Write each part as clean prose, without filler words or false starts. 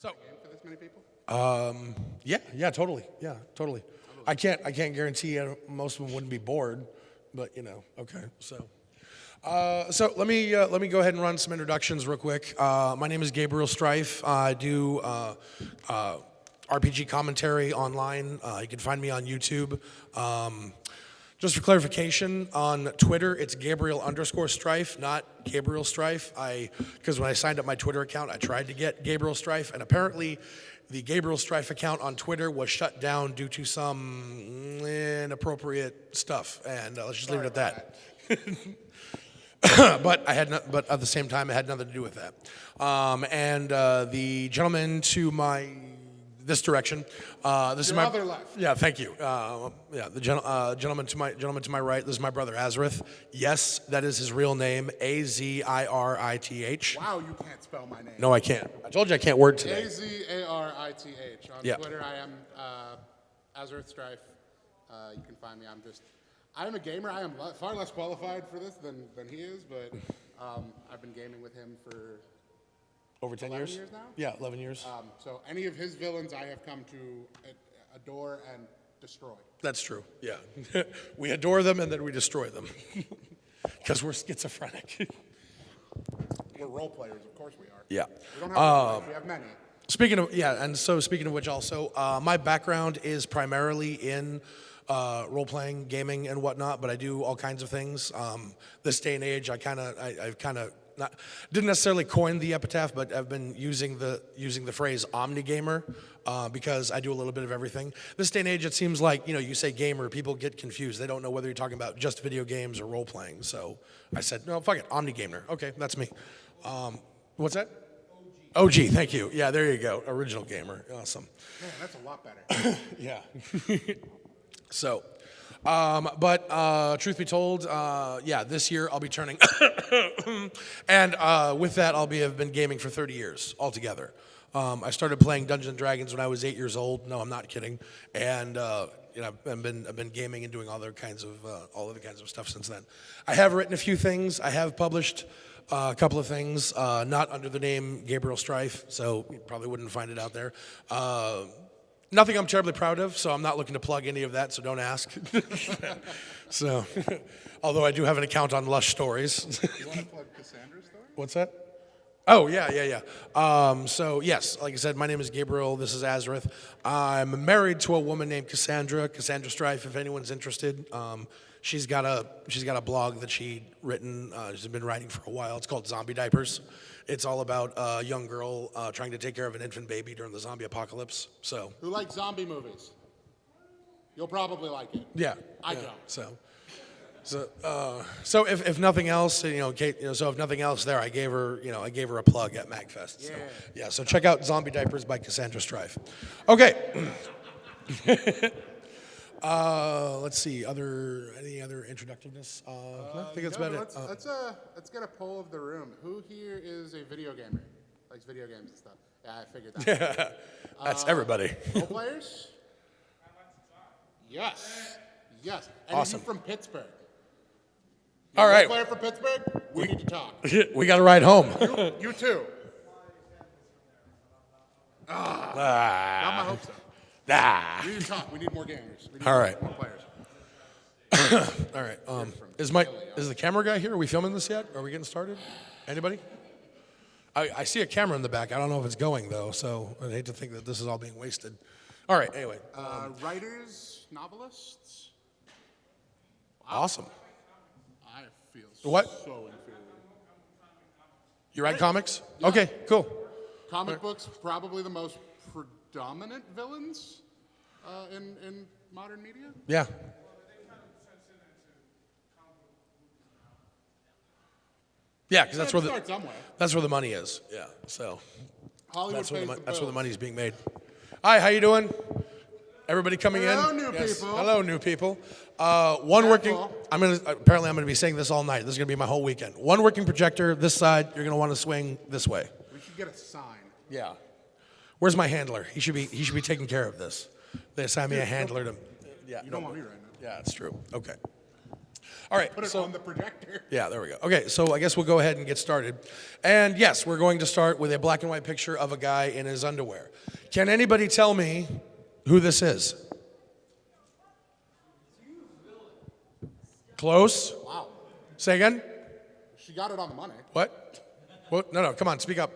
So, For this many people? yeah, totally. Yeah, totally. I can't guarantee most of them wouldn't be bored, but okay. So let me go ahead and run some introductions real quick. My name is Gabriel Strife. I do RPG commentary online. You can find me on YouTube. Just for clarification, on Twitter, it's Gabriel_Strife, not Gabriel Strife. Because when I signed up my Twitter account, I tried to get Gabriel Strife, and apparently the Gabriel Strife account on Twitter was shut down due to some inappropriate stuff, and let's just leave it at that. But at the same time, it had nothing to do with that. The gentleman to this direction. This is my other left. Yeah, thank you. The gentleman to my right. This is my brother Azrith. Yes, that is his real name, Azirith. Wow, you can't spell my name. No, I can't. I told you I can't word today. Azarith. On Yeah. Twitter, I am Azarith Strife. You can find me. I am a gamer. I am far less qualified for this than he is, but I've been gaming with him for Over 10 11 years? years now? Yeah, 11 years. So any of his villains I have come to adore and destroy. That's true, yeah. We adore them and then we destroy them. Because we're schizophrenic. We're role players, of course we are. Yeah. We don't have one, we have many. Speaking of which also, my background is primarily in role-playing, gaming, and whatnot, but I do all kinds of things. This day and age, I've kind of didn't necessarily coin the epitaph, but I've been using the phrase omni-gamer because I do a little bit of everything. This day and age, it seems like, you say gamer, people get confused. They don't know whether you're talking about just video games or role-playing. So I said, no, fuck it, omni-gamer. Okay, that's me. What's that? OG, thank you. Yeah, there you go. Original gamer. Awesome. Man, that's a lot better. Yeah. So, truth be told, this year I'll be turning, and with that have been gaming for 30 years altogether. I started playing Dungeons & Dragons when I was 8 years old. No, I'm not kidding. And I've been gaming and doing all other kinds of stuff since then. I have written a few things. I have published a couple of things, not under the name Gabriel Strife, so you probably wouldn't find it out there. Nothing I'm terribly proud of, so I'm not looking to plug any of that, so don't ask. So, although I do have an account on Lush Stories. You want to plug Cassandra's story? What's that? Oh, yeah. So, yes, like I said, my name is Gabriel. This is Azrith. I'm married to a woman named Cassandra Strife, if anyone's interested. She's got a blog that she's been writing for a while. It's called Zombie Diapers. It's all about a young girl trying to take care of an infant baby during the zombie apocalypse. So, Who likes zombie movies? You'll probably like it. yeah. I yeah. don't. So if nothing else, Kate, so if nothing else, there I gave her a plug at MAGFest. So, yeah. So check out Zombie Diapers by Cassandra Strife. Okay. Let's see. Any other introductiveness? I think that's about it. Let's get a poll of the room. Who here is a video gamer? Likes video games and stuff. Yeah, I figured that. That's everybody. Role players? Yes. And Awesome. are you from Pittsburgh? All right. Role player from Pittsburgh? We need to talk. We got to ride home. You too. Not my hopes up. We need to talk. We need more gamers. We need All right. more players. All right. Is the camera guy here? Are we filming this yet? Are we getting started? Anybody? I see a camera in the back. I don't know if it's going though, so I'd hate to think that this is all being wasted. All right. Anyway. Writers, novelists. Awesome. I feel What? so inferior. You write comics? Yeah. Okay. Cool. Comic books, probably the most predominant villains in modern media. Yeah. Yeah, because that's where the money is. Yeah. So Hollywood that's where pays the money's being made. Hi. How you doing? Everybody coming Hello, in? new people. Hello, new people. Careful. I'm gonna be saying this all night. This is gonna be my whole weekend. One working projector this side. You're gonna want to swing this way. We should get a sign. Yeah. Where's my handler? He should be taking care of this. They assigned me a handler to. Yeah. You don't want me right now. Yeah, it's true. Okay. All right. Put it So on the projector. yeah, there we go. Okay, so I guess we'll go ahead and get started. And yes, we're going to start with a black and white picture of a guy in his underwear. Can anybody tell me who this is? Close. Wow. Say again? She got it on the money. What? What? No, come on, speak up.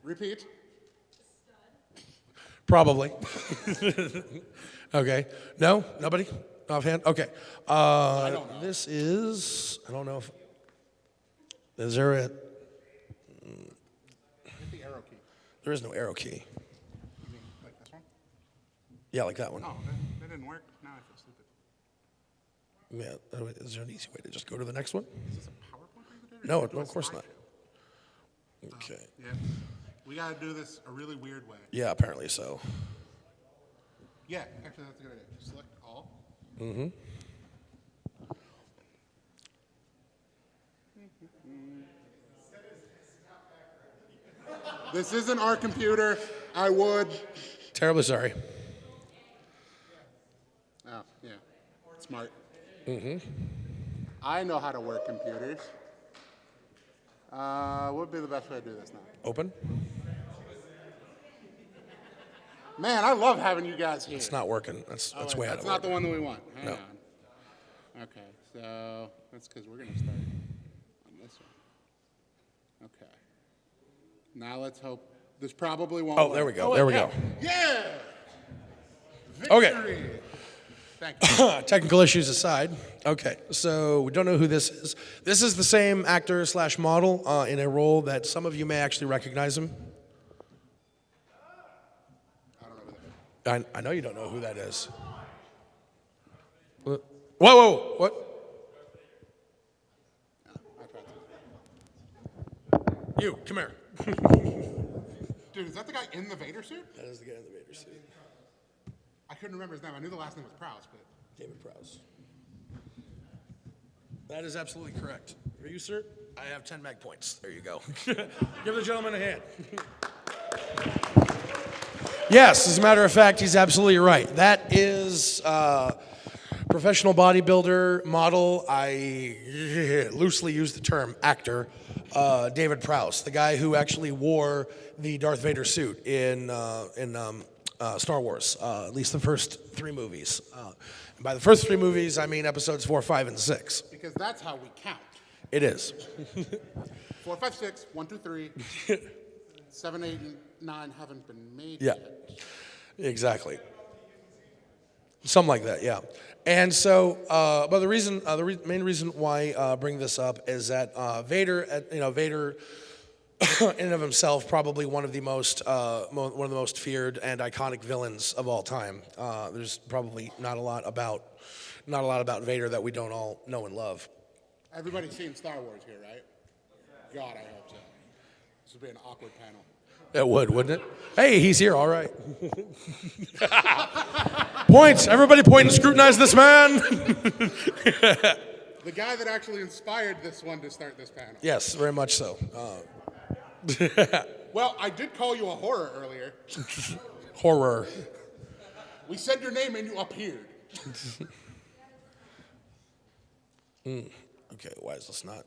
Repeat. Probably. Okay. No? Nobody? Offhand? Okay. I don't know. This is, I don't know if, is there a, Hit the arrow key. there is no arrow key. You mean like this one? Yeah, like that one. Oh, that didn't work. Now I feel stupid. Yeah, is there an easy way to just go to the next one? Is this a PowerPoint presentation? No, Or do no, a of course not. slideshow? Okay. Yeah. We got to do this a really weird way. Yeah, apparently so. Yeah, actually, that's a good idea. Select all. This isn't our computer. I would. Terribly sorry. Oh, yeah. Smart. I know how to work computers. What would be the best way to do this now? Open? Man, I love having you guys here. It's not working. That's Oh, wait, way out that's of not order. the one that we want. Hang No. on. Okay, so that's because we're going to start on this one. Okay. Now let's hope this probably won't Oh, work. there we go. wait, There we yeah. go. Yeah! Okay. Victory! Thank you. Technical issues aside. Okay, so we don't know who this is. This is the same actor slash model in a role that some of you may actually recognize him. I don't know who that is. I know you don't know who that is. Whoa, whoa, what? I tried to. You, come here. Dude, is that the guy in the Vader suit? That is the guy in the Vader suit. I couldn't remember his name. I knew the last name was Prowse, but David Prowse. That is absolutely correct. For you, sir, I have 10 mag points. There you go. Give the gentleman a hand. Yes, as a matter of fact, he's absolutely right. That is professional bodybuilder, model, I loosely use the term actor, David Prowse, the guy who actually wore the Darth Vader suit in Star Wars, at least the first 3 movies. And by the first 3 movies, I mean episodes 4, 5, and 6. because that's how we count. It is. 4, 5, 6, 1, 2, 3, 7, 8, and 9 haven't been made Yeah, yet. exactly. Something like that, yeah. And so, but the reason, main reason why I bring this up is that Vader, Vader, in and of himself, probably one of the most feared and iconic villains of all time. There's probably not a lot about Vader that we don't all know and love. Everybody's seen Star Wars here, right? God, I hope so. This would be an awkward panel. It would, wouldn't it? Hey, he's here, all right. Points. Everybody point and scrutinize this man. The guy that actually inspired this one to start this panel. Yes, very much so. Well, I did call you a horror earlier. Horror. We said your name and you appeared. Okay, why is this not?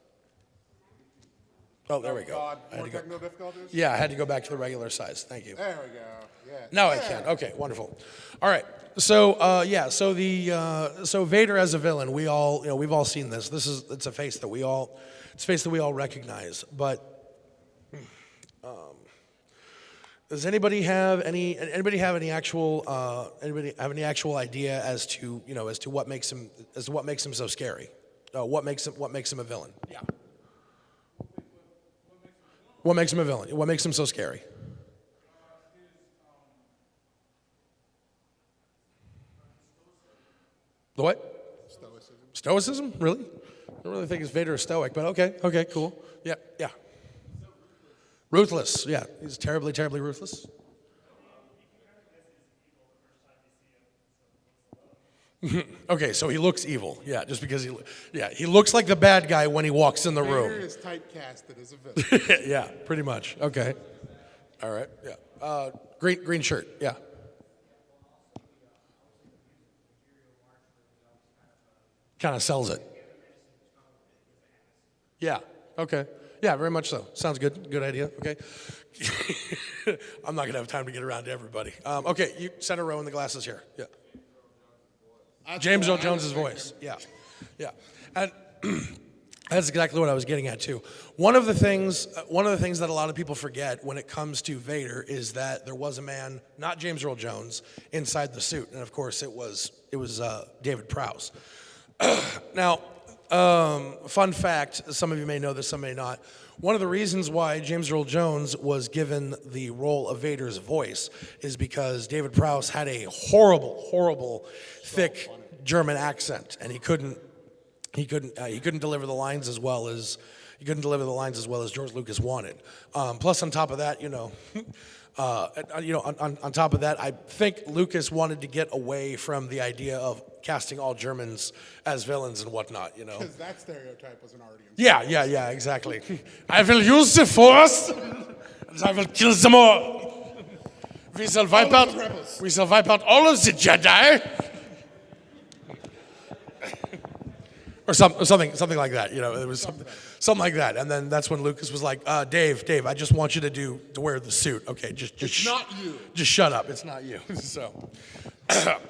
Oh, there we go. God, I had more to go. technical difficulties? Yeah, I had to go back to the regular size. Thank you. There we go. Yeah. Now I Yeah. can. Okay, wonderful. All right. So so Vader as a villain, we've all seen this. It's a face that we all recognize. But does anybody have any actual idea as to what makes him so scary? What makes him a villain? Yeah. What makes him a villain? What makes him so scary? The what? Stoicism. Stoicism? Really? I don't really think Vader is stoic, but okay, cool. Yeah. Ruthless, yeah. He's terribly, terribly ruthless. Okay, so he looks evil. Yeah, just because he looks like the bad guy when he walks in the Vader room. is typecasted as a villain. Yeah, pretty much. Okay. All right. Yeah. Green shirt. Yeah. Kind of sells it. Yeah. Okay. Yeah, very much so. Sounds good. Good idea. Okay. I'm not gonna have time to get around to everybody. Okay, you center row in the glasses here. Yeah. James Earl Jones's voice. Yeah. Yeah. And that's exactly what I was getting at too. One of the things that a lot of people forget when it comes to Vader is that there was a man, not James Earl Jones, inside the suit, and of course it was David Prowse. Now, fun fact, some of you may know this, some may not. One of the reasons why James Earl Jones was given the role of Vader's voice is because David Prowse had a horrible, thick German accent, and he couldn't deliver the lines as well as George Lucas wanted. Plus, on top of that, on top of that, I think Lucas wanted to get away from the idea of casting all Germans as villains and whatnot, Because that stereotype was an already. Yeah, exactly. I will use the Force, and I will kill them all. We shall wipe out all of the Jedi. Or something like that, it was something like that. And then that's when Lucas was like, Dave, I just want you to wear the suit. Okay, it's not you. Just shut up. It's not you. So,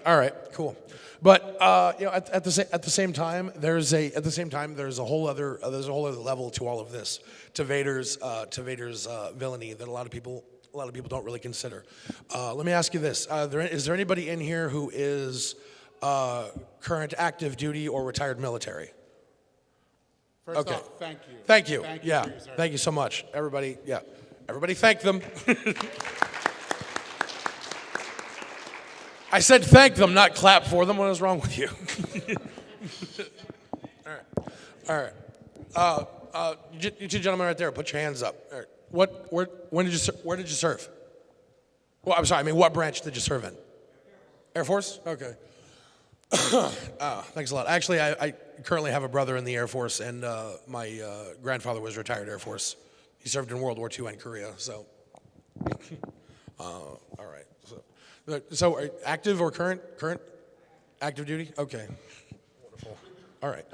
all right, cool. But at the same time, there's a whole other level to all of this, to Vader's villainy that a lot of people don't really consider. Let me ask you this: is there anybody in here who is current active duty or retired military? First off, thank you. Thank you. Yeah. Thank you so much. Everybody thank them. I said thank them, not clap for them. What is wrong with you? All right. You two gentlemen right there, put your hands up. All right. Where did you serve? Well, I'm sorry. I mean, what branch did you serve in? Air Force? Okay. Thanks a lot. Actually, I currently have a brother in the Air Force, and my grandfather was retired Air Force. He served in World War II and Korea, so. All right. So are you active or current? Active duty? Okay. Wonderful. All right.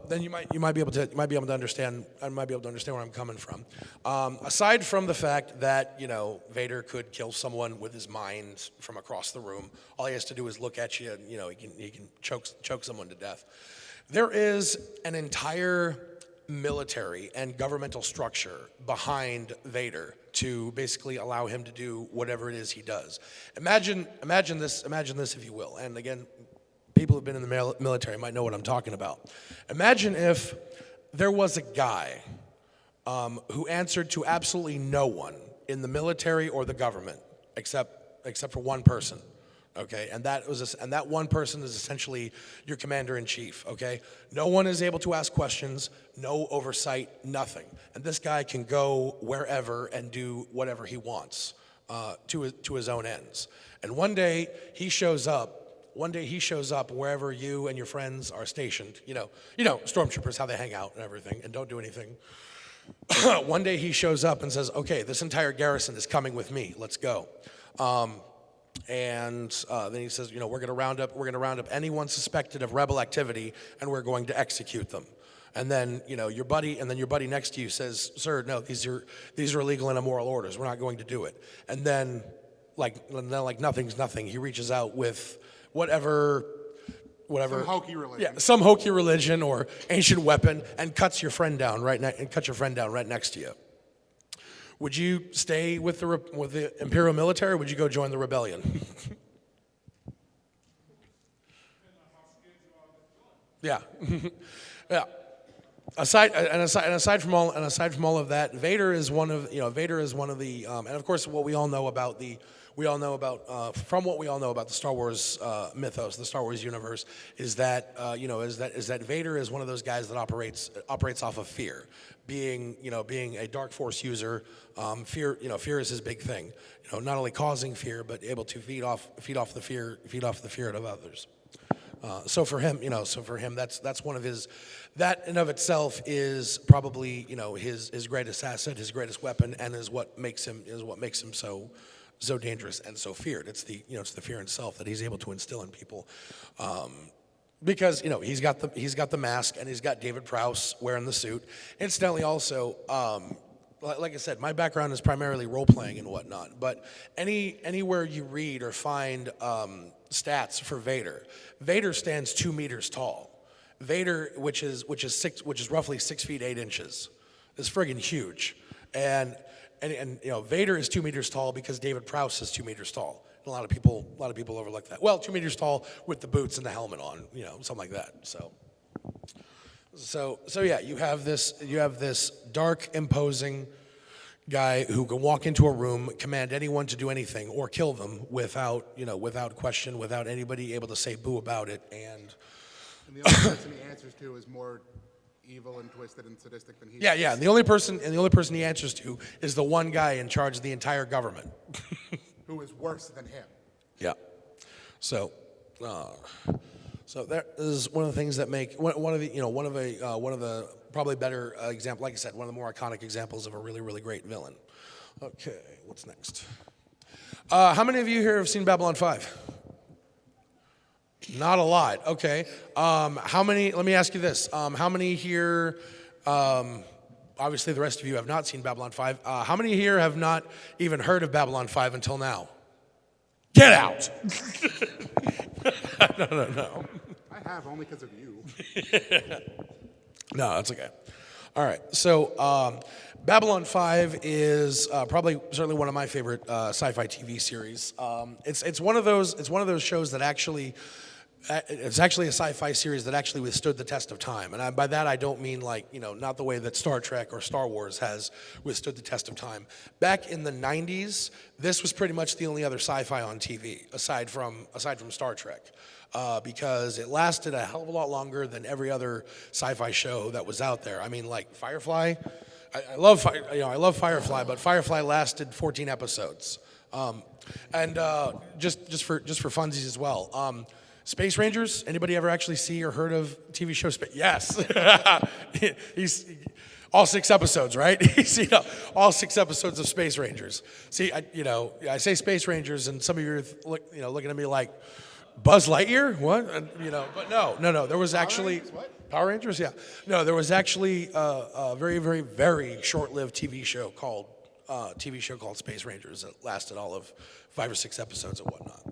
Then you might be able to understand. I might be able to understand where I'm coming from. Aside from the fact that Vader could kill someone with his mind from across the room, all he has to do is look at you, and he can choke someone to death. There is an entire military and governmental structure behind Vader to basically allow him to do whatever it is he does. Imagine this if you will. And again, people who've been in the military might know what I'm talking about. Imagine if there was a guy who answered to absolutely no one in the military or the government except for one person. Okay, and that one person is essentially your commander-in-chief. Okay, no one is able to ask questions, no oversight, nothing. And this guy can go wherever and do whatever he wants to his own ends. And one day he shows up wherever you and your friends are stationed. Stormtroopers, how they hang out and everything, and don't do anything. One day he shows up and says, "Okay, this entire garrison is coming with me. Let's go." And then he says, we're going to round up anyone suspected of rebel activity, and we're going to execute them. And then your buddy next to you says, "Sir, no, these are illegal and immoral orders. We're not going to do it." And then like nothing's nothing. He reaches out with whatever. Some hokey religion. Yeah, some hokey religion or ancient weapon, and cuts your friend down right next to you. Would you stay with the Imperial military, or would you go join the rebellion? Yeah, yeah. Aside from all of that, Vader is one of the and of course what we all know about the Star Wars mythos, the Star Wars universe, is that Vader is one of those guys that operates off of fear, being a dark force user. Fear is his big thing. Not only causing fear, but able to feed off the fear of others. So for him, that's one of his. That in of itself is probably his greatest asset, his greatest weapon, and is what makes him so dangerous and so feared. It's the fear itself that he's able to instill in people. because he's got the mask and he's got David Prowse wearing the suit. Incidentally, also, like I said, my background is primarily role playing and whatnot. But anywhere you read or find stats for Vader, Vader stands 2 meters tall. Vader, which is roughly 6 feet 8 inches, is friggin' huge. And Vader is 2 meters tall because David Prowse is 2 meters tall. A lot of people overlook that. Well, 2 meters tall with the boots and the helmet on, something like that. So yeah, you have this dark, imposing guy who can walk into a room, command anyone to do anything, or kill them without question, without anybody able to say boo about it. And the only person he answers to is more evil and twisted and sadistic than he is. Yeah. And the only person he answers to is the one guy in charge of the entire government. Who is worse than him. Yeah. So that is one of the things that make one of the probably better example. Like I said, one of the more iconic examples of a really, really great villain. Okay, what's next? How many of you here have seen Babylon 5? Not a lot. Okay. How many? Let me ask you this. How many here? Obviously, the rest of you have not seen Babylon 5. How many here have not even heard of Babylon 5 until now? Get out! No. I have, only because of you. No, that's okay. All right. So, Babylon 5 is certainly one of my favorite sci-fi TV series. It's one of those shows that actually. It's actually a sci-fi series that actually withstood the test of time. And by that, I don't mean not the way that Star Trek or Star Wars has withstood the test of time. Back in the 90s, this was pretty much the only other sci-fi on TV, aside from Star Trek. Because it lasted a hell of a lot longer than every other sci-fi show that was out there. I mean, like Firefly, I love Firefly, but Firefly lasted 14 episodes. And just for funsies as well. Space Rangers, anybody ever actually see or heard of TV show Space? Yes. He's all 6 episodes, right? He's seen all 6 episodes of Space Rangers. See, I say Space Rangers, and some of you are looking at me like, Buzz Lightyear? What? But no. There was actually Power Rangers. Yeah. No, there was actually a very, very, very short-lived TV show called Space Rangers that lasted all of 5 or 6 episodes and whatnot.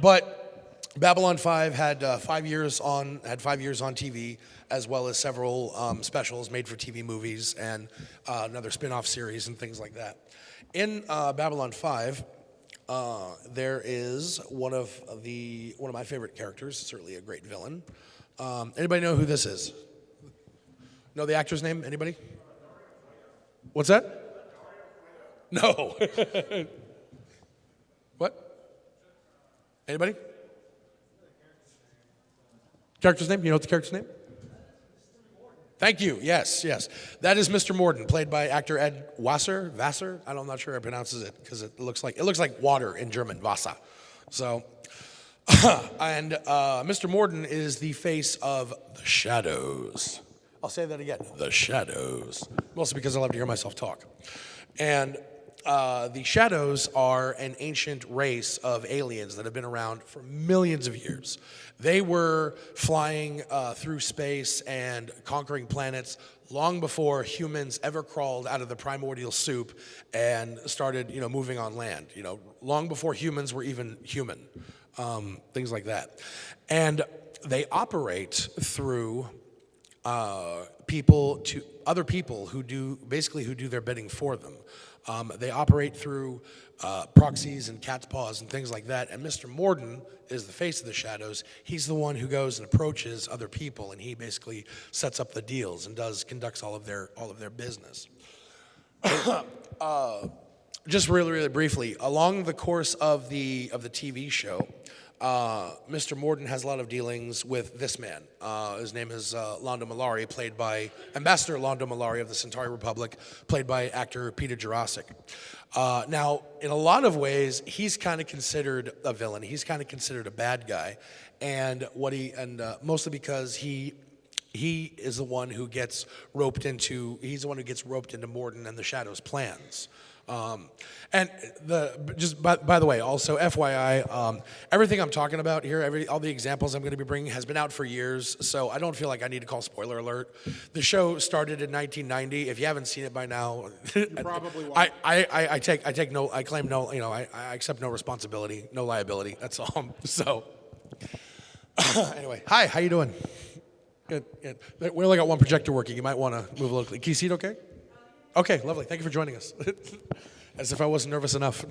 But Babylon 5 had 5 years on TV, as well as several specials made for TV movies and another spin-off series and things like that. In Babylon 5, there is one of my favorite characters, certainly a great villain. Anybody know who this is? Know the actor's name? Anybody? What's that? No. What? Anybody? Character's name? You know what the character's name? Thank you. Yes. That is Mr. Morden, played by actor Ed Wasser. I'm not sure how he pronounces it because it looks like water in German, Wasser. So, and Mr. Morden is the face of the Shadows. I'll say that again. The Shadows. Mostly because I love to hear myself talk. And the Shadows are an ancient race of aliens that have been around for millions of years. They were flying through space and conquering planets long before humans ever crawled out of the primordial soup and started, moving on land. Long before humans were even human, things like that. And they operate through other people who do their bidding for them. They operate through proxies and cat's paws and things like that. And Mr. Morden is the face of the Shadows. He's the one who goes and approaches other people, and he basically sets up the deals and conducts all of their business. Just really, really briefly, along the course of the TV show, Mr. Morden has a lot of dealings with this man. His name is Londo Mollari, played by Ambassador Londo Mollari of the Centauri Republic, played by actor Peter Jurasik. Now, in a lot of ways, he's kind of considered a villain. He's kind of considered a bad guy, and mostly because he is the one who gets roped into. He's the one who gets roped into Morden and the Shadows' plans. And just by the way, also FYI, everything I'm talking about here, all the examples I'm going to be bringing has been out for years, so I don't feel like I need to call spoiler alert. The show started in 1990. If you haven't seen it by now, You probably won't. I claim no, I accept no responsibility, no liability. That's all. So anyway, hi, how you doing? Good. We only got one projector working. You might want to move a little. Can you see it okay? Okay, lovely. Thank you for joining us. As if I wasn't nervous enough.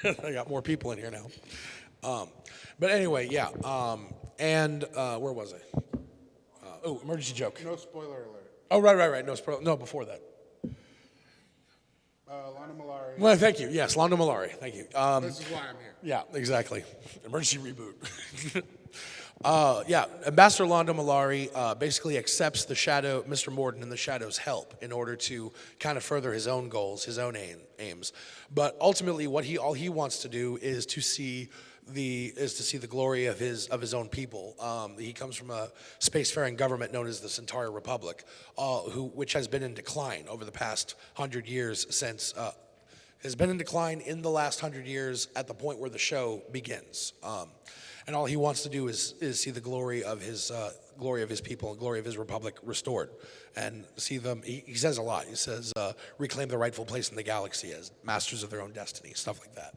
I got more people in here now. But anyway, yeah. Where was I? Emergency joke. No spoiler alert. Oh, right. No, before that. Lana Malari. Well, thank you. Yes, Londo Malari. Thank you. This is why I'm here. Yeah, exactly. Emergency reboot. Ambassador Londo Malari basically accepts Mr. Morden and the Shadow's help in order to kind of further his own goals, his own aims. But ultimately, all he wants to do is to see the glory of his own people. He comes from a spacefaring government known as the Centauri Republic, which has been in decline over the past 100 years has been in decline in the last 100 years at the point where the show begins. And all he wants to do is see the glory of his people and glory of his republic restored, and see them. He says a lot. He says, reclaim their rightful place in the galaxy as masters of their own destiny, stuff like that.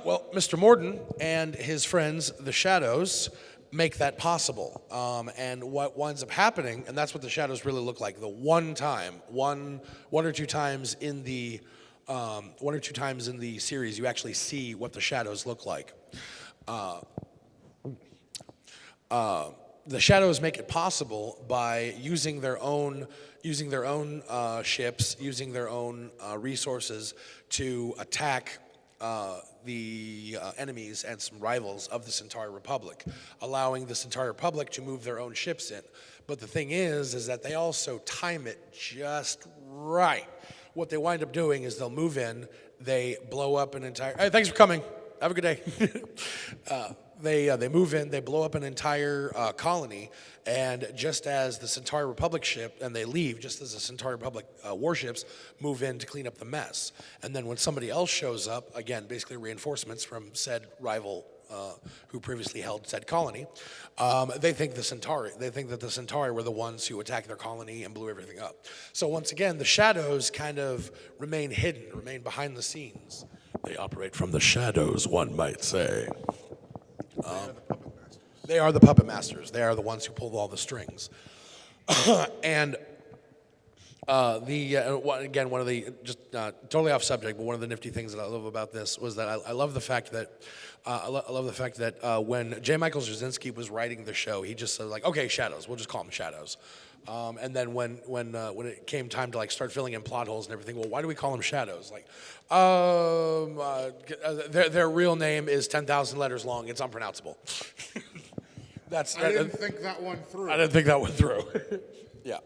Well, Mr. Morden and his friends, the Shadows, make that possible. And what winds up happening, and that's what the Shadows really look like. The one or two times in the series, you actually see what the Shadows look like. The Shadows make it possible by using their own ships, using their own resources to attack the enemies and some rivals of the Centauri Republic, allowing the Centauri Republic to move their own ships in. But the thing is that they also time it just right. What they wind up doing is they'll move in, they blow up an entire. Hey, thanks for coming. Have a good day. They move in, they blow up an entire colony, and just as the Centauri Republic ship, and they leave, just as the Centauri Republic warships move in to clean up the mess. And then when somebody else shows up, again, basically reinforcements from said rival who previously held said colony, they think that the Centauri were the ones who attacked their colony and blew everything up. So once again, the Shadows kind of remain hidden, remain behind the scenes. They operate from the shadows, one might say. They are the puppet masters. They are the ones who pull all the strings. And again, one of the, just totally off subject, but one of the nifty things that I love about this was that I love the fact that when J. Michael Straczynski was writing the show, he just said like, okay, Shadows, we'll just call them Shadows. And then when it came time to like start filling in plot holes and everything, well, why do we call them Shadows? Like, their real name is 10,000 letters long. It's unpronounceable. I didn't think that one through. I didn't think that one through. Yeah,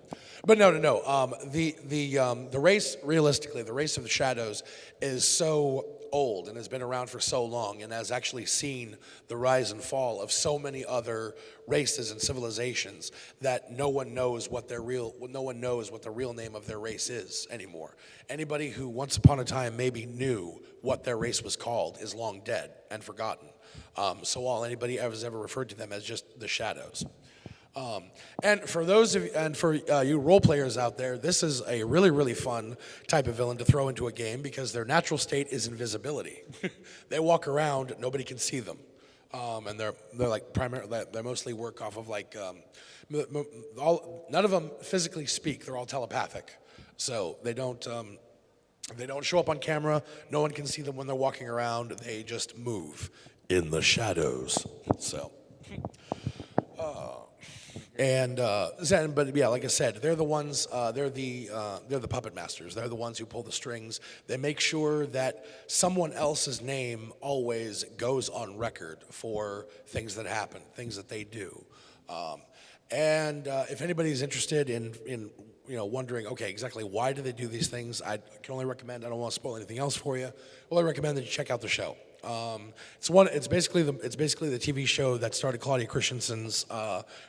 but no. The race, realistically, the race of the Shadows is so old and has been around for so long and has actually seen the rise and fall of so many other races and civilizations that no one knows what the real name of their race is anymore. Anybody who once upon a time maybe knew what their race was called is long dead and forgotten. So all anybody has ever referred to them as just the Shadows. And for those of you, and for you role players out there, this is a really, really fun type of villain to throw into a game because their natural state is invisibility. They walk around, nobody can see them, and they're like they mostly work off of like none of them physically speak. They're all telepathic, so they don't show up on camera. No one can see them when they're walking around. They just move in the shadows. So. But yeah, like I said, they're the ones. They're the puppet masters. They're the ones who pull the strings. They make sure that someone else's name always goes on record for things that happen, things that they do. If anybody's interested in wondering, okay, exactly why do they do these things, I can only recommend. I don't want to spoil anything else for you. Well, I recommend that you check out the show. It's basically the TV show that started Claudia Christensen's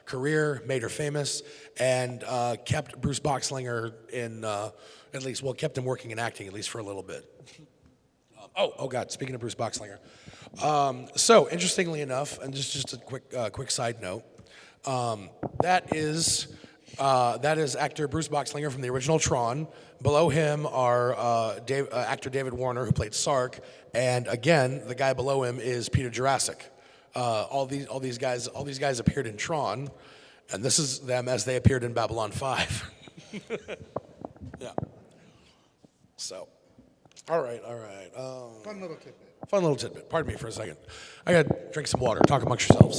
career, made her famous, and kept Bruce Boxlinger in kept him working in acting at least for a little bit. Oh God! Speaking of Bruce Boxlinger, so interestingly enough, and just a quick side note, that is actor Bruce Boxlinger from the original Tron. Below him are actor David Warner, who played Sark, and again, the guy below him is Peter Jurassic. All these guys appeared in Tron, and this is them as they appeared in Babylon 5. Yeah. So, all right. Fun little tidbit. Fun little tidbit. Pardon me for a second. I gotta drink some water. Talk amongst yourselves.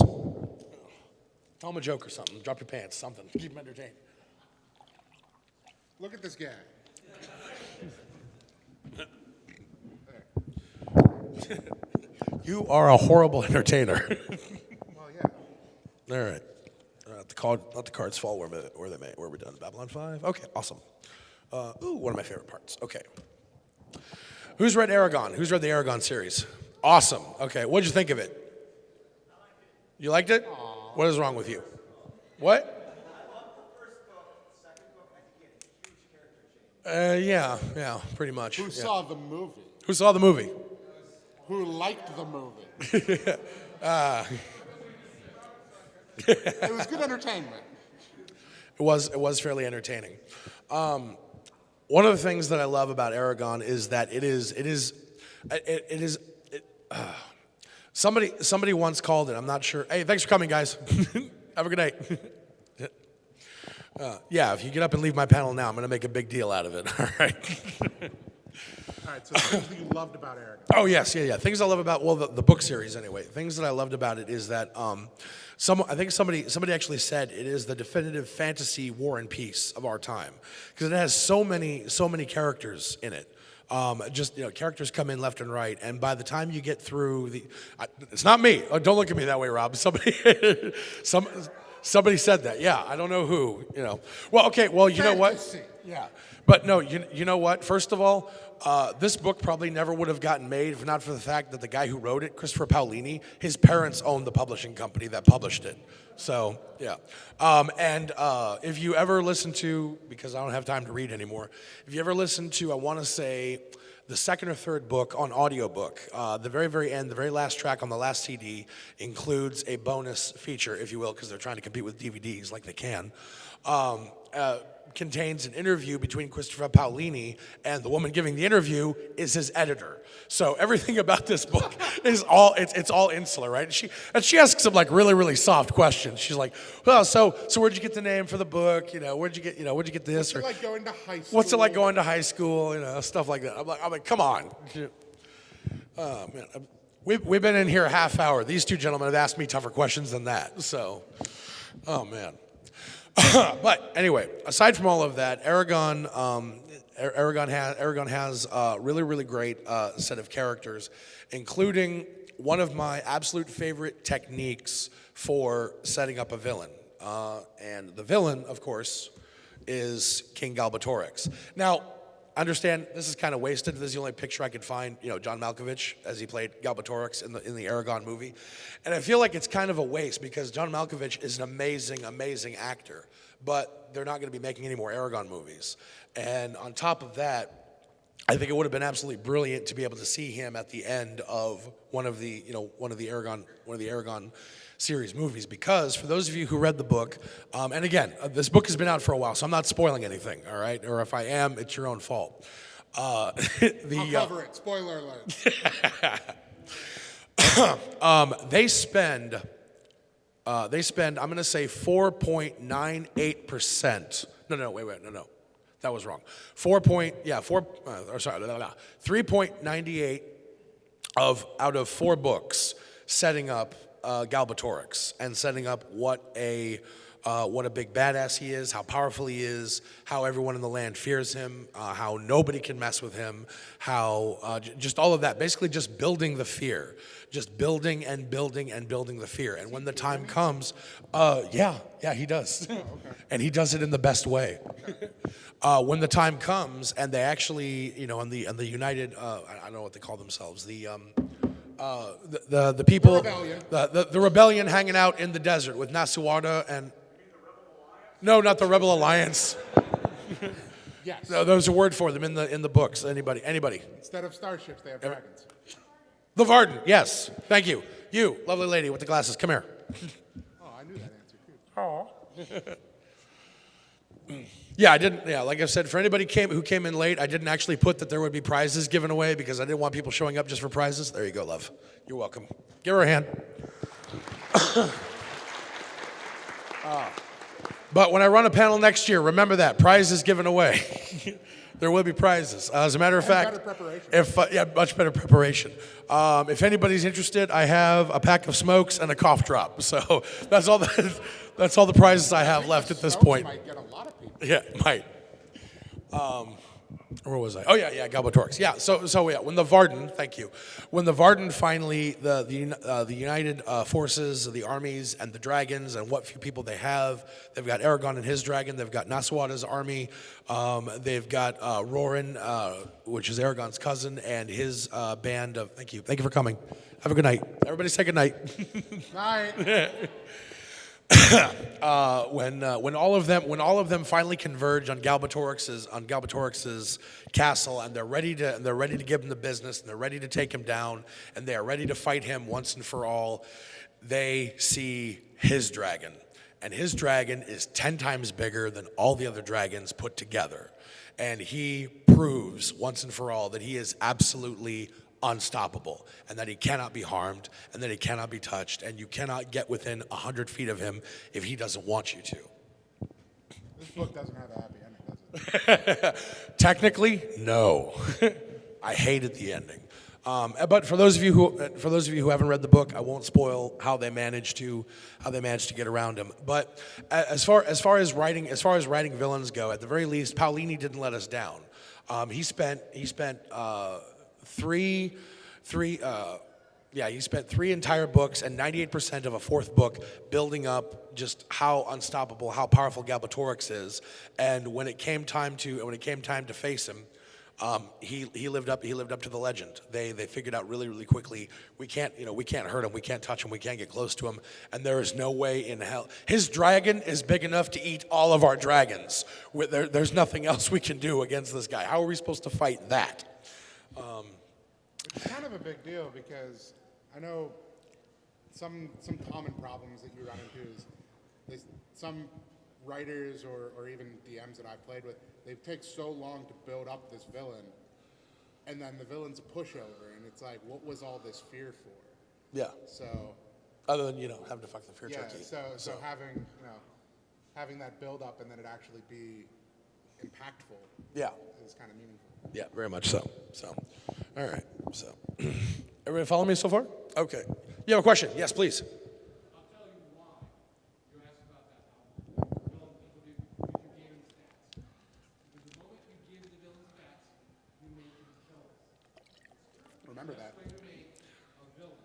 Tell them a joke or something. Drop your pants. Something. Keep them entertained. Look at this guy. You are a horrible entertainer. Well, yeah. All right. Let the cards fall where they may. Where are we done? Babylon 5? Okay, awesome. One of my favorite parts. Okay. Who's read Aragon? Who's read the Aragon series? Awesome. Okay, what'd you think of it? You liked it? Aww. What is wrong with you? What? Yeah, pretty much. Who saw the movie? Who saw the movie? Who liked the movie? It was good entertainment. It was fairly entertaining. One of the things that I love about Aragon is that somebody once called it. I'm not sure. Hey, thanks for coming, guys. Have a good night. Yeah, if you get up and leave my panel now, I'm going to make a big deal out of it. All right. All right, so things that you loved about Aragon. Oh, yes, yeah. Things I love about, the book series anyway. Things that I loved about it is that I think somebody actually said it is the definitive fantasy War and Peace of our time because it has so many characters in it. Characters come in left and right, and by the time you get through it's not me. Oh, don't look at me that way, Rob. Somebody said that. Yeah, I don't know who. Well, okay. Well, you know what? Fantasy. Yeah, but no. You know what? First of all, this book probably never would have gotten made if not for the fact that the guy who wrote it, Christopher Paolini, his parents owned the publishing company that published it. So yeah. If you ever listen to, because I don't have time to read anymore, if you ever listen to, I want to say, the second or third book on audiobook, the very, very end, the very last track on the last CD includes a bonus feature, if you will, because they're trying to compete with DVDs like they can. Contains an interview between Christopher Paolini and the woman giving the interview is his editor. So everything about this book is it's all insular, right? And she asks him like really, really soft questions. She's like, well, so where'd you get the name for the book? Where'd you get this? What's it like going to high school? What's it like going to high school? Stuff like that. I'm like, come on. Oh man, we've been in here a half hour. These two gentlemen have asked me tougher questions than that. So, oh man. But anyway, aside from all of that, Aragon has a really, really great set of characters, including one of my absolute favorite techniques for setting up a villain. And the villain, of course, is King Galbatorix. Now, understand this is kind of wasted. This is the only picture I could find. John Malkovich as he played Galbatorix in the Aragon movie, and I feel like it's kind of a waste because John Malkovich is an amazing, amazing actor, but they're not going to be making any more Aragon movies. And on top of that, I think it would have been absolutely brilliant to be able to see him at the end of one of the Aragon series movies, because for those of you who read the book, and again, this book has been out for a while, so I'm not spoiling anything, all right? Or if I am, it's your own fault. I'll cover it. Spoiler alert. They spend, I'm going to say 4.98%. No, wait, no. That was wrong. 3.98 out of 4 books setting up Galbatorix and setting up what a big badass he is, how powerful he is, how everyone in the land fears him, how nobody can mess with him, how just all of that. Basically, just building the fear, just building and building and building the fear. And when the time comes, yeah, he does, okay. And he does it in the best way. When the time comes, and they actually, on the United, I don't know what they call themselves, the The people, rebellion. the rebellion hanging out in the desert with Nasuada and. No, not the Rebel Alliance. Yes. No, there's a word for them in the books. Anybody? Instead of starships, they have dragons. The Varden. Yes. Thank you. You, lovely lady with the glasses. Come here. Oh, I knew that answer too. Yeah, I didn't. Yeah, like I said, for anybody who came in late, I didn't actually put that there would be prizes given away because I didn't want people showing up just for prizes. There you go, love. You're welcome. Give her a hand. But when I run a panel next year, remember that prizes given away. There will be prizes. As a matter of fact, better preparation. Yeah, much better preparation. If anybody's interested, I have a pack of smokes and a cough drop. So that's all the prizes I have left at this Smokes point. might get a lot of people. Yeah, might. Where was I? Oh yeah, Galbatorix. Yeah. So yeah, when the Varden, thank you, when the Varden finally the united forces, the armies, and the dragons, and what few people they have, they've got Aragon and his dragon, they've got Nasuada's army, they've got Roran, which is Aragon's cousin, and his band of. Thank you for coming. Have a good night. Everybody say good night. Night. When all of them finally converge on Galbatorix's castle, and they're ready to give him the business, and they're ready to take him down, and they are ready to fight him once and for all, they see his dragon, and his dragon is 10 times bigger than all the other dragons put together, and he proves once and for all that he is absolutely unstoppable, and that he cannot be harmed, and that he cannot be touched, and you cannot get within 100 feet of him if he doesn't want you to. This book doesn't have a happy ending, does it? Technically, no. I hated the ending. But for those of you who haven't read the book, I won't spoil how they managed to get around him. But as far as writing villains go, at the very least, Paolini didn't let us down. He spent three entire books and 98% of a fourth book building up just how unstoppable, how powerful Galbatorix is. And when it came time to face him, he lived up to the legend. They figured out really, really quickly, we can't hurt him, we can't touch him, we can't get close to him, and there is no way in hell. His dragon is big enough to eat all of our dragons. There's nothing else we can do against this guy. How are we supposed to fight that? It's kind of a big deal because I know some common problems that you run into is some writers or even DMs that I've played with, they take so long to build up this villain, and then the villain's a pushover, and it's like, what was all this fear for? Yeah. So. Other than having to fuck the fear Yeah. turkey. So having that build up and then it actually be impactful. Yeah. Is kind of meaningful. Yeah, very much so. So, all right. So, everybody follow me so far? Okay. You have a question? Yes, please. I'll tell you why you asked about that. How villain people do your gaming stats. Because the moment you give the villain stats, you make him kill us. Remember that. The best way to make a villain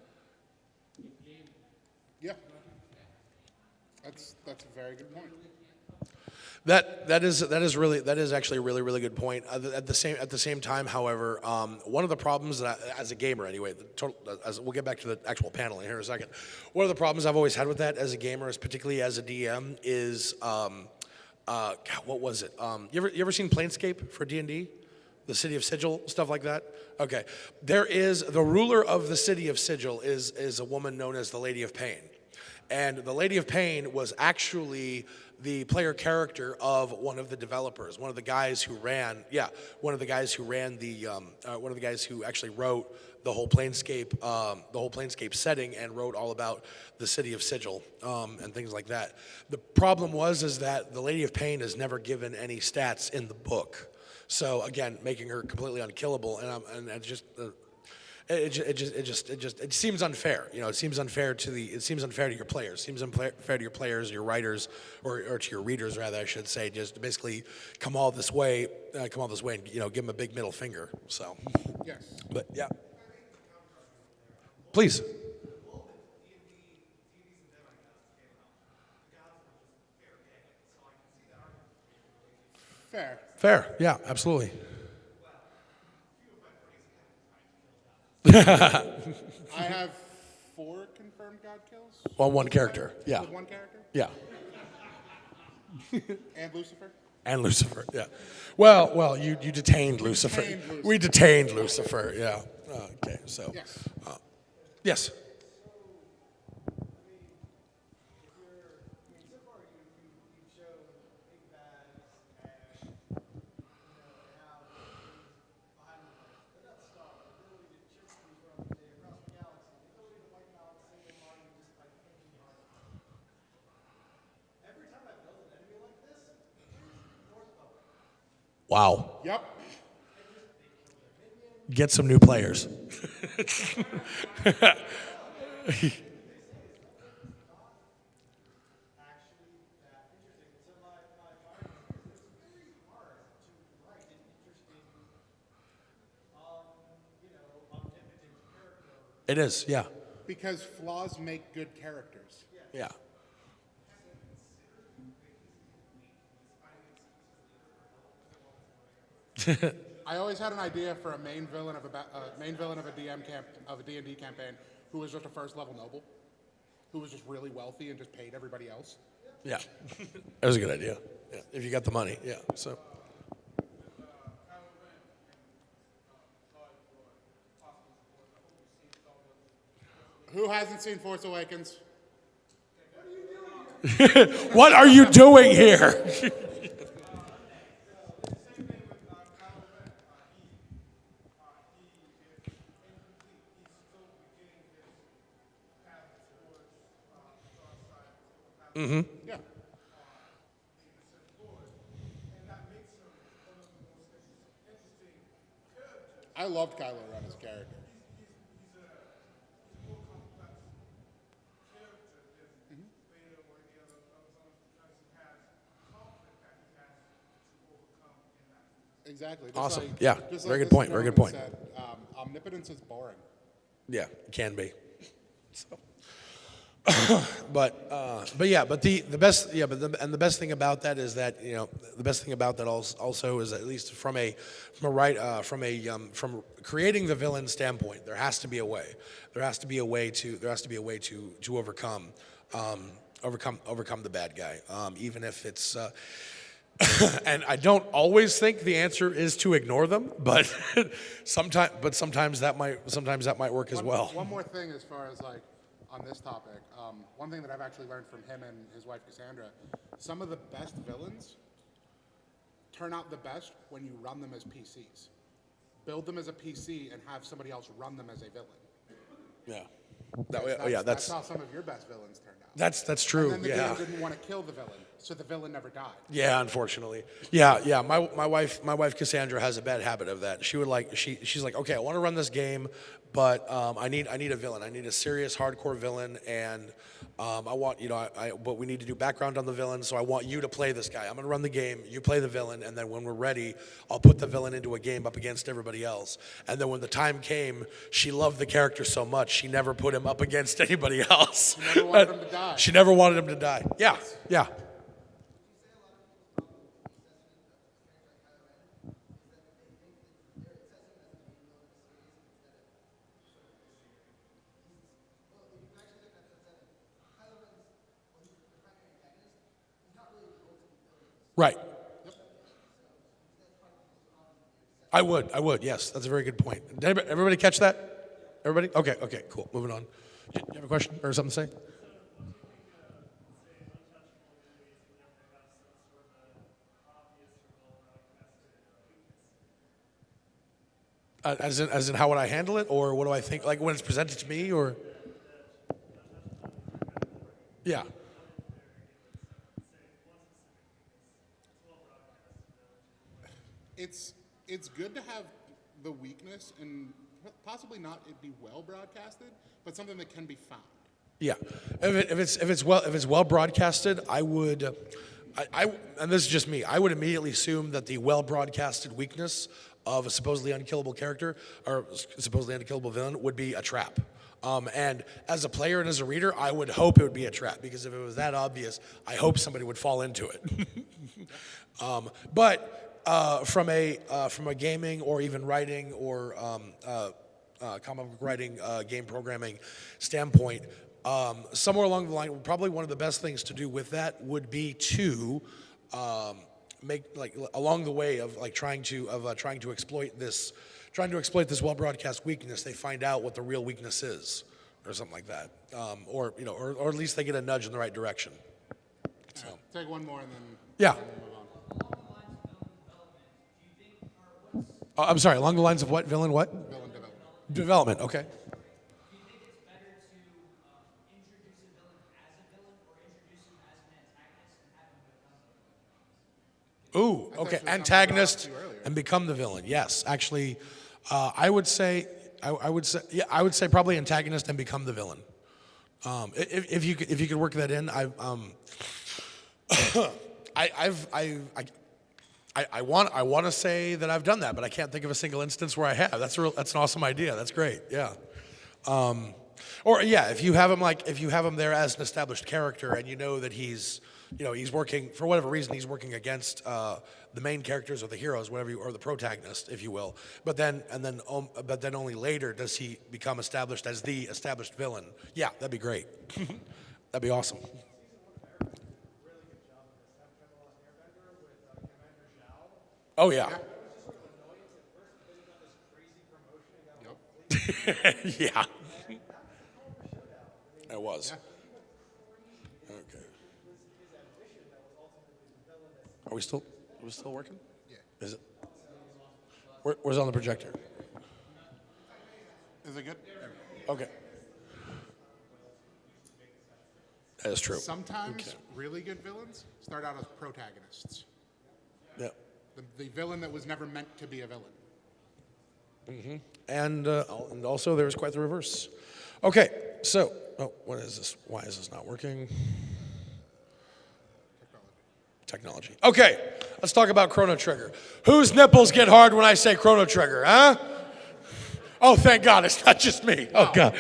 in gaming. Yeah. That's a very good point. That is actually a really, really good point. At the same time, however, one of the problems that as a gamer anyway, we'll get back to the actual panel in here in a second. One of the problems I've always had with that as a gamer, is particularly as a DM, is God, what was it? You ever seen Planescape for D&D? The City of Sigil, stuff like that? Okay. There is, the ruler of the City of Sigil is a woman known as the Lady of Pain. And the Lady of Pain was actually the player character of one of the developers, one of the guys who actually wrote the whole Planescape setting and wrote all about the City of Sigil and things like that. The problem is that the Lady of Pain is never given any stats in the book. So again, making her completely unkillable, and it just it seems unfair. It seems unfair to your players. It seems unfair to your players, your writers, or to your readers rather, I should say. Just basically come all this way, and give them a big middle finger. So, Yes. but yeah, please. Fair. Yeah, absolutely. I have 4 confirmed God kills. On one character. Yeah. With one character? Yeah. And Lucifer? And Lucifer. Yeah. Well, you detained Lucifer. detained Lucifer. We detained Lucifer. Yeah. Okay. So. Yes. Yes. Wow. Yep. Get some new players. It is, yeah. Because flaws make good characters. Yeah. I always had an idea for a main villain of a D&D campaign who was just a first level noble, who was just really wealthy and just paid everybody else. Yeah. That was a good idea. Yeah. If you got the money, yeah. So. Who hasn't seen Force Awakens? What are you doing here? Yeah. I loved Kylo Ren as a character. Exactly. Just Awesome. like- Yeah. just Very like good this point. Very good gentleman point. said, omnipotence is boring. Yeah, it can be. So. but yeah, but the best the best thing about that is that the best thing about that also is, at least from creating the villain standpoint, there has to be a way. There has to be a way to overcome the bad guy, even if it's. And I don't always think the answer is to ignore them, but sometimes that might work as well. One more thing as far as like on this topic. One thing that I've actually learned from him and his wife Cassandra, some of the best villains turn out the best when you run them as PCs. Build them as a PC and have somebody else run them as a villain. Yeah. That's how some of your best villains turned out. That's true. And then the Yeah. game didn't want to kill the villain, so the villain never died. Yeah, unfortunately. Yeah. My wife Cassandra has a bad habit of that. She would she's like, okay, I want to run this game, but I need a villain. I need a serious hardcore villain, and I want but we need to do background on the villain. So I want you to play this guy. I'm gonna run the game. You play the villain, and then when we're ready, I'll put the villain into a game up against everybody else. And then when the time came, she loved the character so much she never put him up against anybody else. She never wanted him to die. She never wanted him to die. Yeah. Yeah. Right. I would, yes. That's a very good point. Did everybody catch that? Everybody? Okay, cool. Moving on. You have a question or something to say? As in how would I handle it, or what do I think, like when it's presented to me, or? Yeah. It's good to have the weakness and possibly not it be well broadcasted, but something that can be found. Yeah, if it's well broadcasted, I would, and this is just me, I would immediately assume that the well broadcasted weakness of a supposedly unkillable character or supposedly unkillable villain would be a trap. And as a player and as a reader, I would hope it would be a trap, because if it was that obvious, I hope somebody would fall into it. But from a gaming or even writing or comic book writing, game programming standpoint. Somewhere along the line, probably one of the best things to do with that would be to make like along the way of like trying to exploit this well broadcast weakness. They find out what the real weakness is, or something like that, or at least they get a nudge in the right direction. So Take one more and then yeah. we'll move on. I'm sorry. Along the lines of what villain? What Villain development. development? Okay. Do you think it's better to introduce a villain as a villain or introduce him as an antagonist and have him become the villain? Ooh, okay. actually something I Antagonist asked you earlier. and become the villain. Yes, actually, I would say probably antagonist and become the villain. If you could work that in, I want to say that I've done that, but I can't think of a single instance where I have. That's an awesome idea. That's great. Yeah. Or yeah, if you have him there as an established character, and you know that he's working for whatever reason, he's working against the main characters or the heroes, or the protagonist, if you will. But then only later does he become established as the established villain. Yeah, that'd be great. That'd be awesome. Oh yeah. Yeah. It was. Okay. Are we still working? Yeah. Is it? Where's it on the projector? Is it good? Okay. That is true. Sometimes Okay. really good villains start out as protagonists. Yeah. The villain that was never meant to be a villain. And also there's quite the reverse. Okay, so what is this? Why is this not working? Technology. Okay, let's talk about Chrono Trigger. Whose nipples get hard when I say Chrono Trigger, huh? Oh, thank God, it's not just me. Oh God.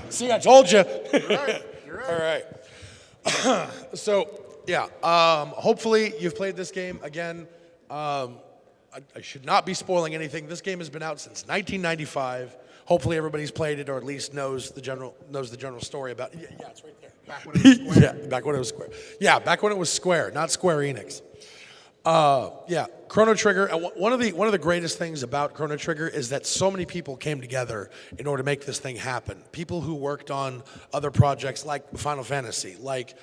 See, I told you. You're right. All right. So yeah, hopefully you've played this game again. I should not be spoiling anything. This game has been out since 1995. Hopefully everybody's played it or at least knows the general story about it. Yeah, it's right there. Back when it was Square. Yeah, back when it was Square. Yeah, back when it was Square, not Square Enix. Yeah, Chrono Trigger. And one of the greatest things about Chrono Trigger is that so many people came together in order to make this thing happen. People who worked on other projects like Final Fantasy, like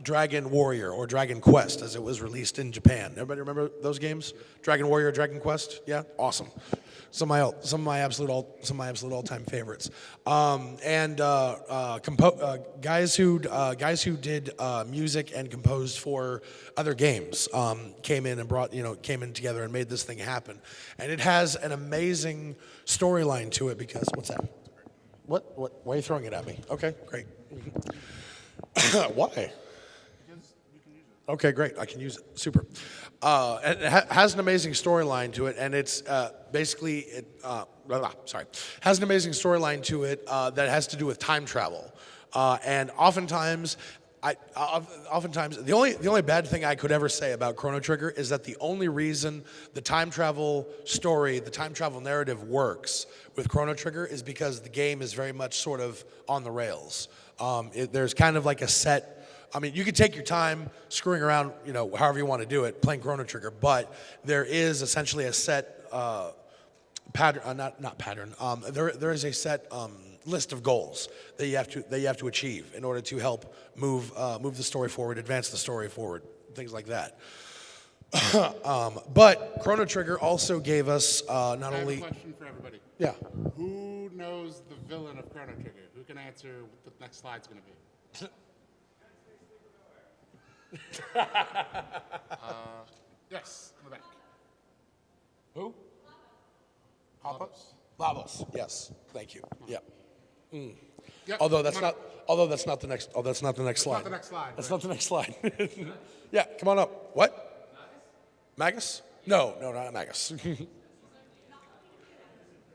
Dragon Warrior or Dragon Quest, as it was released in Japan. Everybody remember those games? Dragon Warrior, Dragon Quest. Yeah, awesome. Some of my absolute all-time favorites. Guys who did music and composed for other games came in together and made this thing happen. And it has an amazing storyline to it because what's that? What? Why are you throwing it at me? Okay, great. Why? Okay, great. I can use it. Super. And it has an amazing storyline to it, and it's has an amazing storyline to it that has to do with time travel. And oftentimes, the only bad thing I could ever say about Chrono Trigger is that the only reason the time travel story, the time travel narrative works with Chrono Trigger is because the game is very much sort of on the rails. There's kind of like a set. I mean, you can take your time screwing around, however you want to do it, playing Chrono Trigger, but there is essentially a set pattern, not pattern. There is a set list of goals that you have to achieve in order to help move the story forward, advance the story forward, things like that. But Chrono Trigger also gave us not I have only a question for everybody. yeah. Who knows the villain of Chrono Trigger? Who can answer what the next slide's going to be? Yes, in the back. Who? Lavos. Yes. Thank you. Yeah. Yep, Although that's come on not the next. Oh, that's not the next slide. not the next slide, That's but- not the next slide. Yeah. Come on up. What? Magus? No, not Magus. There,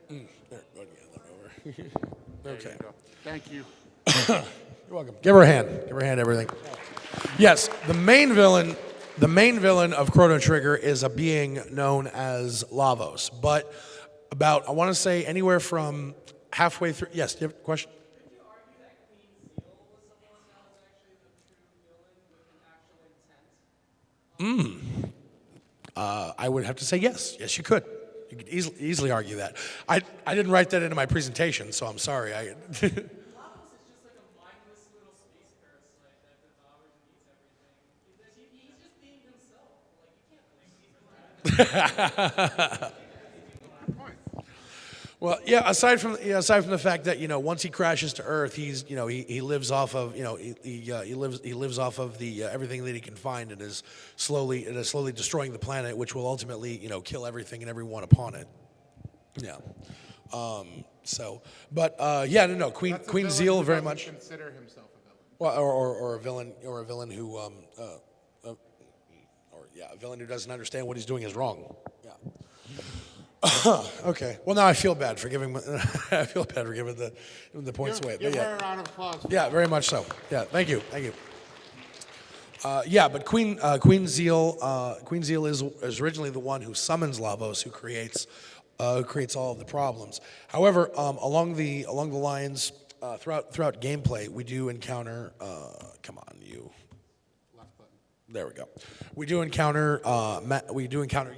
go ahead and get that over. Okay. up. Thank you. You're welcome. Give her a hand. Give her a hand. Everything. Yes, the main villain of Chrono Trigger is a being known as Lavos, but About, I want to say anywhere from halfway through. Yes, do you have a question? Could you argue that Queen Seal was someone that was actually the true villain with an actual intent? I would have to say yes. Yes, you could. You could easily argue that. I didn't write that into my presentation, so I'm sorry. Lavos is just like a mindless little space parasite that devours and eats everything. He's just being himself. Like, you can't believe he's Well, yeah. Aside from the fact that once he crashes to Earth, he lives off of he lives off of the everything that he can find and is slowly destroying the planet, which will ultimately kill everything and everyone upon it. Yeah. No. Queen That's a Queen villain Zeal who very doesn't much. consider himself a villain. Well, or a villain who a villain who doesn't understand what he's doing is wrong. Yeah. Okay. Well, now I feel bad for giving the points away. Give But her a round of applause. yeah, very much so. Yeah, thank you. But Queen Zeal is originally the one who summons Lavos, who creates all of the problems. However, along the lines throughout gameplay, we do encounter. Come on, you. Left button. There we go. We do encounter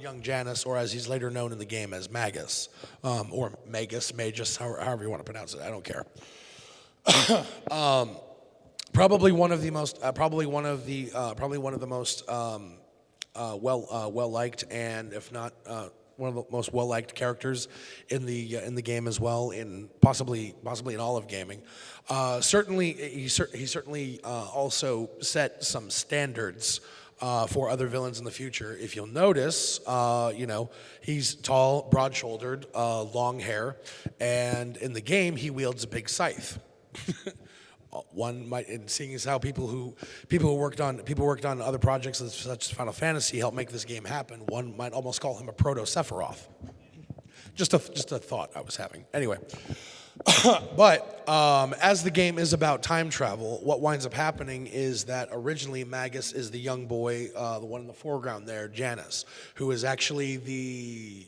young Janus, or as he's later known in the game as Magus, or Magus, however you want to pronounce it. I don't care. Probably one of the most well liked, and if not one of the most well liked characters in the game as well, in possibly in all of gaming. He certainly also set some standards for other villains in the future. If you'll notice, he's tall, broad-shouldered, long hair, and in the game he wields a big scythe. One might, and seeing as how people who worked on other projects such as Final Fantasy helped make this game happen, one might almost call him a proto Sephiroth. Just a thought I was having. Anyway, but as the game is about time travel, what winds up happening is that originally Magus is the young boy, the one in the foreground there, Janus, who is actually the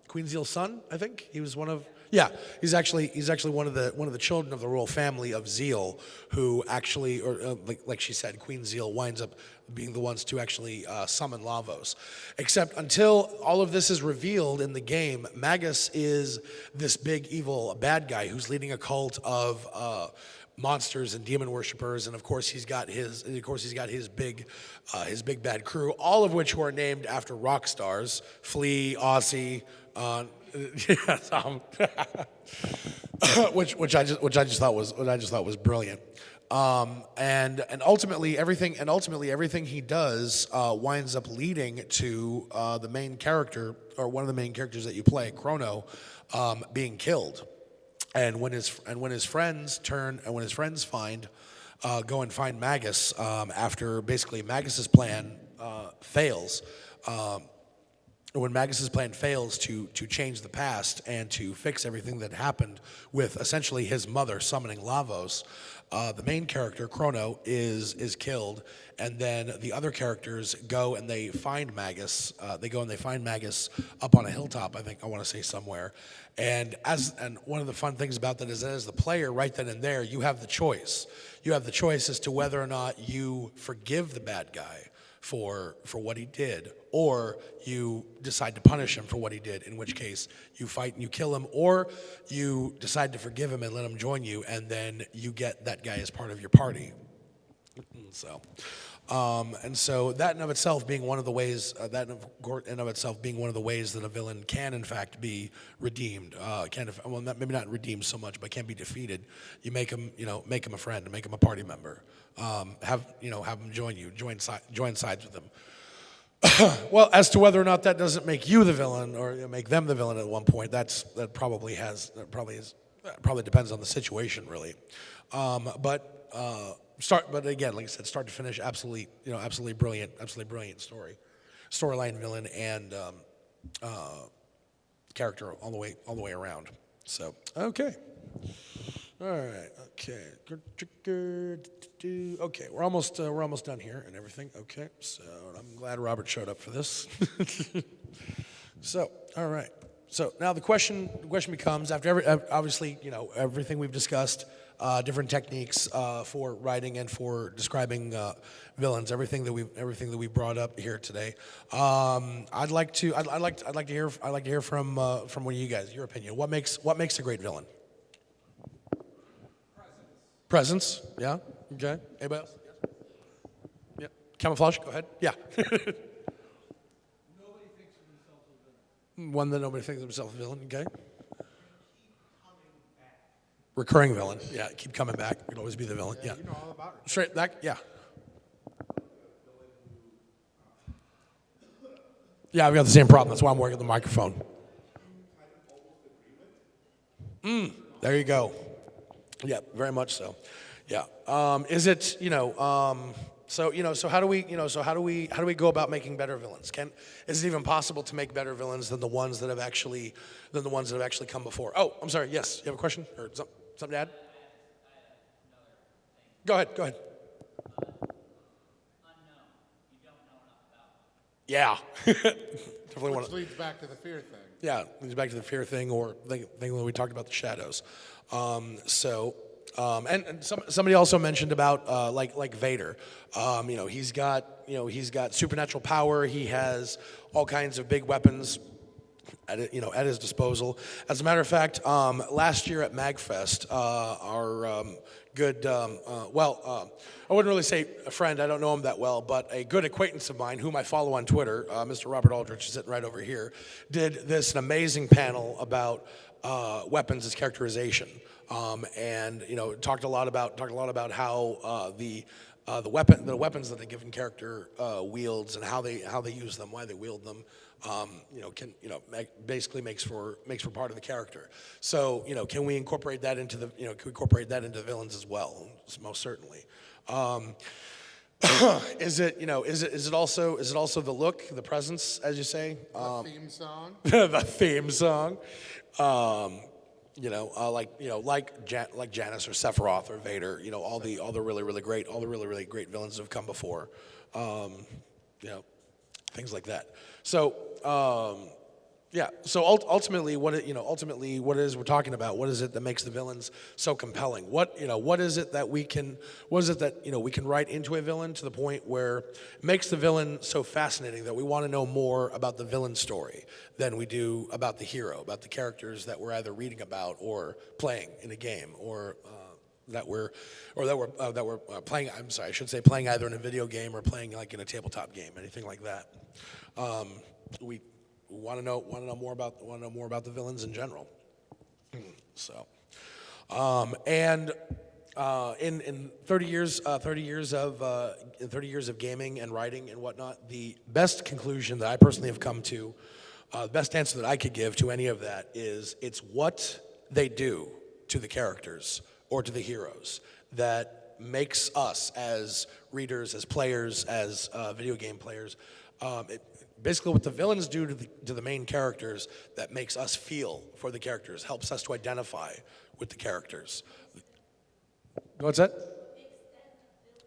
Queen Zeal's son. I think he was one of. Yeah, he's actually one of the children of the royal family of Zeal, who actually, or like she said, Queen Zeal winds up being the ones to actually summon Lavos. Except until all of this is revealed in the game, Magus is this big evil bad guy who's leading a cult of monsters and demon worshippers, and of course he's got his big bad crew, all of which who are named after rock stars: Flea, Aussie. Which I just thought was brilliant, and ultimately everything he does winds up leading to the main character, or one of the main characters that you play, Chrono, being killed, and when his friends go and find Magus after basically Magus's plan fails. When Magus's plan fails to change the past and to fix everything that happened with essentially his mother summoning Lavos, the main character, Chrono, is killed, and then the other characters go and they find Magus. They go and they find Magus up on a hilltop, I want to say somewhere. And one of the fun things about that is that as the player, right then and there, you have the choice. You have the choice as to whether or not you forgive the bad guy for what he did, or you decide to punish him for what he did, in which case you fight and you kill him, or you decide to forgive him and let him join you, and then you get that guy as part of your party. So that in of itself being one of the ways that a villain can in fact be redeemed, maybe not redeemed so much, but can be defeated. You make him a friend, make him a party member, have him join sides with him. Well, as to whether or not that doesn't make you the villain or make them the villain at one point, that probably depends on the situation, really. But again, like I said, start to finish, absolutely brilliant storyline, villain, and character all the way around. So okay. All right. Okay. Okay. We're almost done here and everything. Okay. So I'm glad Robert showed up for this. So all right. So now the question becomes, after obviously, everything we've discussed, different techniques for writing and for describing villains, everything that we brought up here today. I'd like to hear from one of you guys, your opinion. What makes a great villain? Presence. Yeah. Okay. Anybody else? Yeah. Camouflage. Go ahead. Yeah. One that nobody thinks of himself a villain, okay? Recurring villain, yeah, keep coming back. You'd always be the villain, yeah. You know all about it. Straight back, yeah. Yeah, I've got the same problem. That's why I'm working the microphone. There you go. Yeah, very much so. Yeah. Is it, so how do we go about making better villains? Is it even possible to make better villains than the ones that have actually come before? Oh, I'm sorry. Yes, you have a question or something to add? Go ahead. Yeah, definitely want Which to. leads back to the fear thing. Yeah, leads back to the fear thing, or the thing when we talked about the shadows. And somebody also mentioned about like Vader. He's got supernatural power. He has all kinds of big weapons at his disposal. As a matter of fact, last year at MAGFest, our good, I wouldn't really say a friend, I don't know him that well, but a good acquaintance of mine, whom I follow on Twitter, Mr. Robert Aldrich, sitting right over here, did an amazing panel about weapons as characterization, and talked a lot about how the weapons that a given character wields and how they use them, why they wield them, basically makes for part of the character. So can we incorporate that into the villains as well? Most certainly. Is it also the look, the presence, as you say? The theme song. The theme song. Like Janice or Sephiroth or Vader. All the really great villains that have come before. Things like that. So So ultimately, what it is we're talking about? What is it that makes the villains so compelling? What is it that we can write into a villain to the point where it makes the villain so fascinating that we want to know more about the villain story than we do about the hero, about the characters that we're either reading about or playing in a game, or that we're playing. I'm sorry, I should say playing either in a video game or playing like in a tabletop game, anything like that. We want to know more about the villains in general. So, in 30 years of gaming and writing and whatnot, the best conclusion that I personally have come to, the best answer that I could give to any of that is it's what they do to the characters or to the heroes that makes us as readers, as players, as video game players. Basically, what the villains do to the main characters that makes us feel for the characters, helps us to identify with the characters. What's that?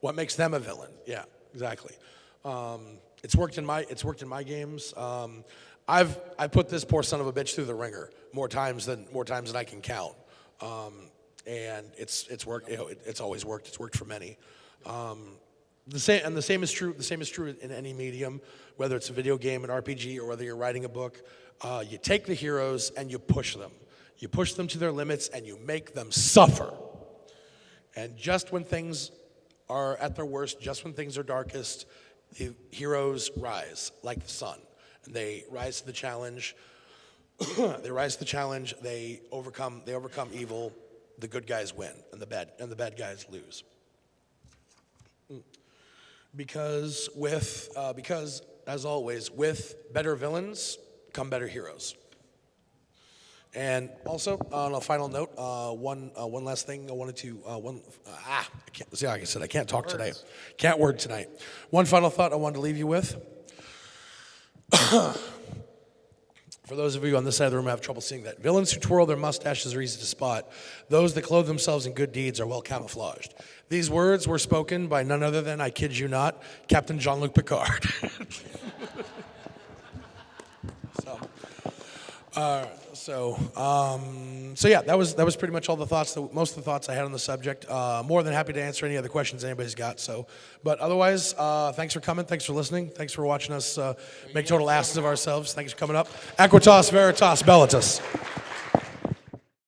What makes them a villain? Yeah, exactly. It's worked in my games. I've put this poor son of a bitch through the ringer more times than I can count, and it's worked. It's always worked. It's worked for many. The same is true in any medium, whether it's a video game, an RPG, or whether you're writing a book. You take the heroes and you push them. You push them to their limits and you make them suffer. And just when things are at their worst, just when things are darkest, the heroes rise like the sun, and they rise to the challenge. They overcome evil. The good guys win, and the bad guys lose. Because as always, with better villains come better heroes. And also, on a final note, one last thing I wanted to I can't see. Like I said, I can't talk today. Can't word tonight. One final thought I wanted to leave you with. For those of you on this side of the room who have trouble seeing that, villains who twirl their mustaches are easy to spot. Those that clothe themselves in good deeds are well camouflaged. These words were spoken by none other than, I kid you not, Captain Jean-Luc Picard. So yeah, that was pretty much all the thoughts, most of the thoughts I had on the subject. More than happy to answer any other questions anybody's got. So, but otherwise, thanks for coming, thanks for listening, thanks for watching us make total asses of ourselves. Thanks for coming up. Aquitas Veritas Bellatus.